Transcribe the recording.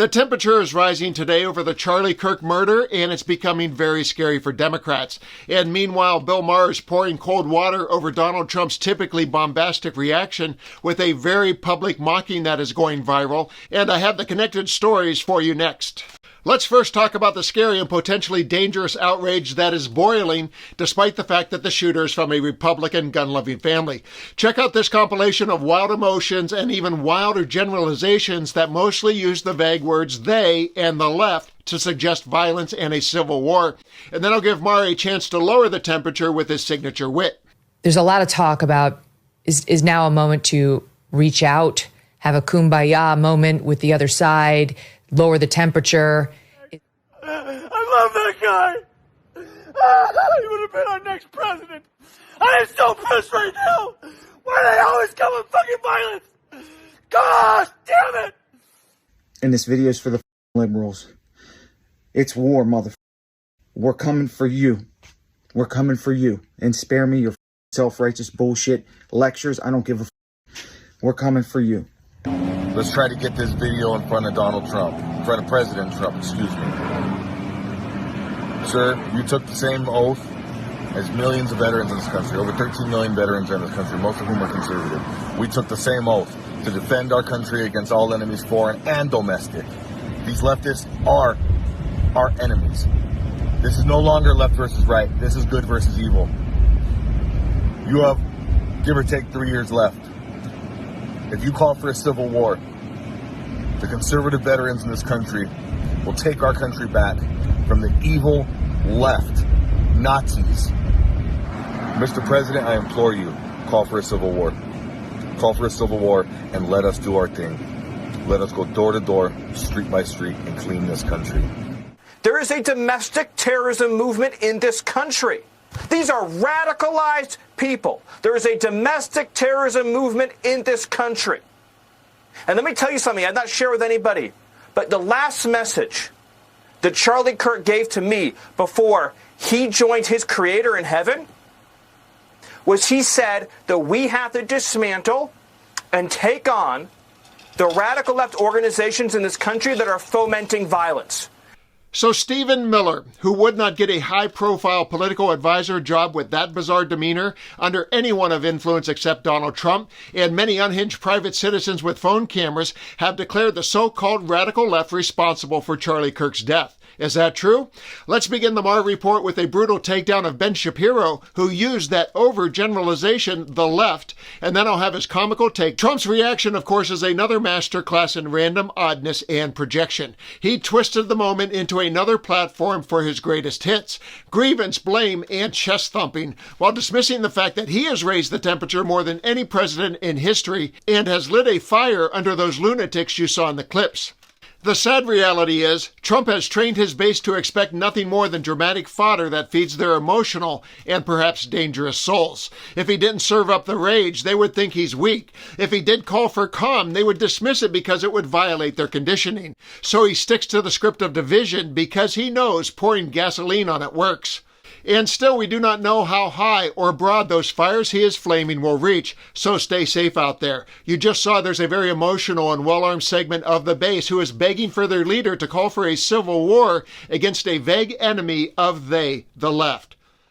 The temperature is rising today over the Charlie Kirk murder, and it's becoming very scary for Democrats. And meanwhile, Bill Maher is pouring cold water over Donald Trump's typically bombastic reaction with a very public mocking that is going viral. And I have the connected stories for you next. Let's first talk about the scary and potentially dangerous outrage that is boiling, despite the fact that the shooter is from a Republican gun-loving family. Check out this compilation of wild emotions and even wilder generalizations that mostly use the vague words they and the left to suggest violence and a civil war. And then I'll give Maher a chance to lower the temperature with his signature wit. There's a lot of talk about is now a moment to reach out, have a kumbaya moment with the other side, lower the temperature. I love that guy. He would have been our next president. I am so pissed right now. Why do they always come with fucking violence? Gosh, damn it. And this video is for the liberals. It's war, mother. We're coming for you. We're coming for you. And spare me your self-righteous bullshit lectures. I don't give a We're coming for you. Let's try to get this video in front of Donald Trump, in front of President Trump, excuse me. Sir, you took the same oath as millions of veterans in this country, over 13 million veterans in this country, most of whom are conservative. We took the same oath to defend our country against all enemies, foreign and domestic. These leftists are our enemies. This is no longer left versus right. This is good versus evil. You have, give or take, 3 years left. If you call for a civil war, the conservative veterans in this country will take our country back from the evil left, Nazis. Mr. President, I implore you, call for a civil war. Call for a civil war and let us do our thing. Let us go door to door, street by street, and clean this country. There is a domestic terrorism movement in this country. These are radicalized people. There is a domestic terrorism movement in this country. And let me tell you something I've not shared with anybody, but the last message that Charlie Kirk gave to me before he joined his creator in heaven was he said that we have to dismantle and take on the radical left organizations in this country that are fomenting violence. So Stephen Miller, who would not get a high-profile political advisor job with that bizarre demeanor under anyone of influence except Donald Trump, and many unhinged private citizens with phone cameras have declared the so-called radical left responsible for Charlie Kirk's death. Is that true? Let's begin the Maher report with a brutal takedown of Ben Shapiro, who used that overgeneralization, the left, and then I'll have his comical take. Trump's reaction, of course, is another masterclass in random oddness and projection. He twisted the moment into another platform for his greatest hits, grievance, blame, and chest thumping, while dismissing the fact that he has raised the temperature more than any president in history and has lit a fire under those lunatics you saw in the clips. The sad reality is, Trump has trained his base to expect nothing more than dramatic fodder that feeds their emotional and perhaps dangerous souls. If he didn't serve up the rage, they would think he's weak. If he did call for calm, they would dismiss it because it would violate their conditioning. So he sticks to the script of division because he knows pouring gasoline on it works. And still, we do not know how high or broad those fires he is flaming will reach, so stay safe out there. You just saw there's a very emotional and well-armed segment of the base who is begging for their leader to call for a civil war against a vague enemy of they, the left.